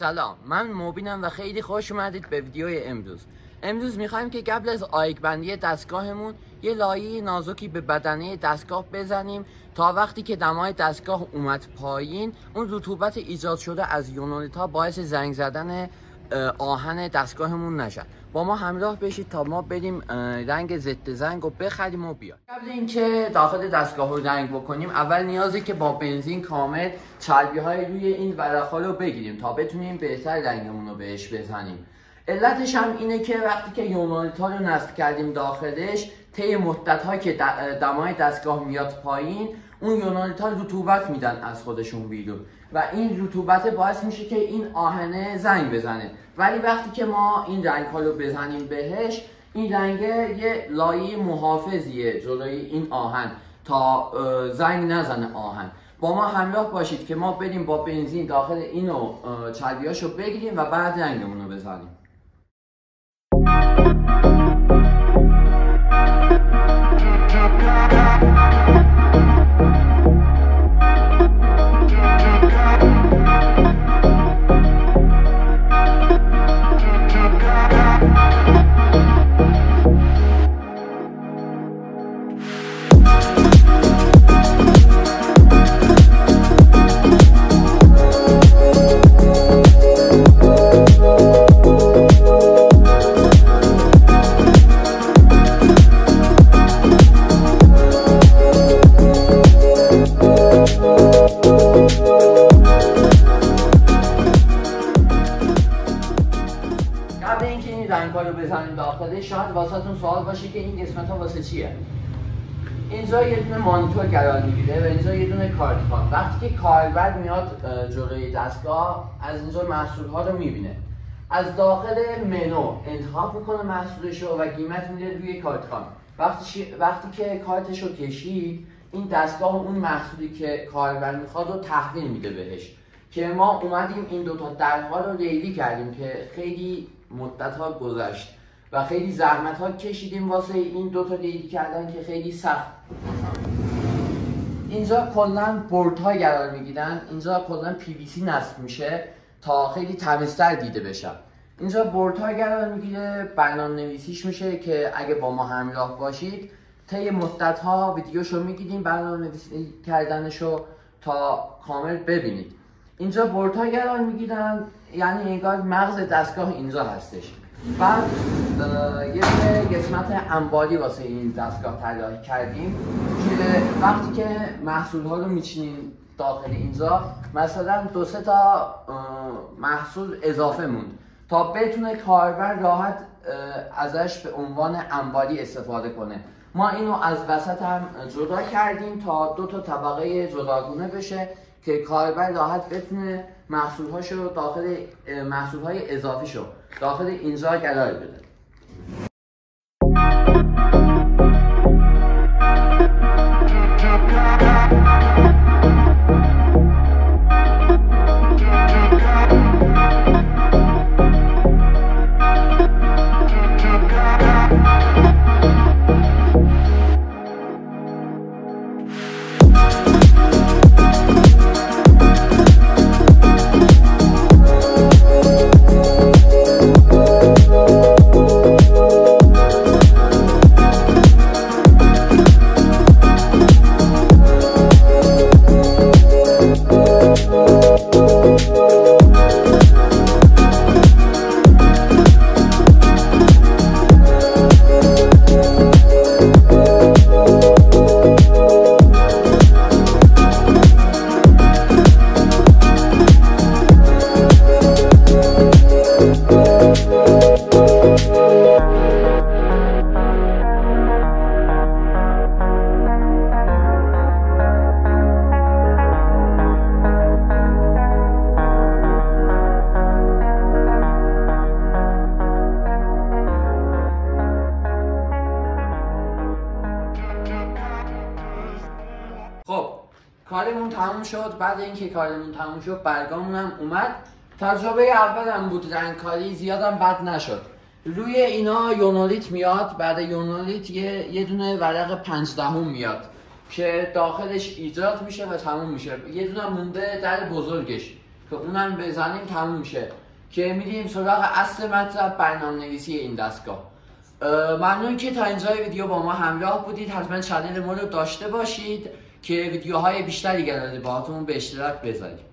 سلام، من مبینم و خیلی خوش اومدید به ویدیوی امروز میخوایم که قبل از آیک بندی دستگاهمون یه لایه نازکی به بدنه دستگاه بزنیم تا وقتی که دمای دستگاه اومد پایین اون رطوبت ایجاد شده از یونولیت ها باعث زنگ زدن آهن دستگاهمون نشن. با ما همراه بشید تا ما بریم رنگ ضد زنگ رو بخریم و بیایم. قبل اینکه داخل دستگاه رو رنگ بکنیم اول نیازه که با بنزین کامل چربی های روی این ورق‌ها رو بگیریم تا بتونیم بهتر رنگمون رو بهش بزنیم. علتش هم اینه که وقتی که یونولیت ها رو نصب کردیم داخلش طی مدت ها که دمای دستگاه میاد پایین اون یونولیت ها رطوبت میدن از خودشون بیرون و این رطوبت باعث میشه که این آهنه زنگ بزنه. ولی وقتی که ما این رنگ ها رو بزنیم بهش این رنگ یه لایه محافظیه جلوی این آهن تا زنگ نزنه آهن. با ما همراه باشید که ما بریم با بنزین داخل اینو چربیاشو بگیریم و بعد رنگمون رو بزنیم. قبل اینکه این رنگ‌ها رو بزنیم داخله شاید واسهتون سوال باشه که این قسمت‌ها واسه چیه؟ اینجا یه دونه مانیتور قرار میگیره و اینجا یه دونه کارتخوان. وقتی که کاربر میاد جلوی دستگاه از اینجا محصول‌ها رو میبینه. از داخل منو انتخاب میکنه محصولش رو و قیمت میده روی کارتخوان. وقتی که کارتش رو کشید این دستگاه اون محصولی که کاربر میخواد رو تحویل میده بهش. که ما اومدیم این دوتا درها رو ریلی کردیم که خیلی مدت ها گذشت و خیلی زحمت ها کشیدیم واسه این دوتا ریلی کردن که خیلی سخت. اینجا کلا بورد ها قرار میگیرن، اینجا کلا PVC نصب میشه تا خیلی تمیزتر دیده بشه. اینجا بورد ها قرار میگیره، برنامه نویسیش میشه که اگه با ما همراه باشید طی مدت ها ویدیوشو میگیریم برنامه نویسی کردنشو تا کامل ببینید. اینجا بورد ها قرار میگیرن، یعنی انگار مغز دستگاه اینجا هستش. بعد یه قسمت انباری واسه این دستگاه طراحی کردیم که وقتی که محصول ها رو میچینیم داخل اینجا مثلا 2-3 تا محصول اضافه موند تا بتونه کاربر راحت ازش به عنوان انباری استفاده کنه. ما اینو از وسط هم جدا کردیم تا 2 تا طبقه جداگونه بشه که کاربر راحت بتونه محصولهاشو داخل محصولهای اضافیشو داخل اینجا قرار بده. کارمون تموم شد. بعد اینکه کارمون تموم شد برگامون هم اومد. تجربه اولم بود، رنگکاری زیادم بد نشد. روی اینا یونولیت میاد، بعد یونولیت یه دونه ورق 5 میاد که داخلش ایجاد میشه و تموم میشه. یه دونه مونده در بزرگش که اونم بزنیم تموم میشه که میریم سراغ اصل مطلب، برنامه‌نویسی این دستگاه. ممنون که تا اینجای ویدیو با ما همراه بودید. حتما چنل ما رو داشته باشید که ویدیوهای بیشتری گرده باهاتون به اشتراک بذاریم.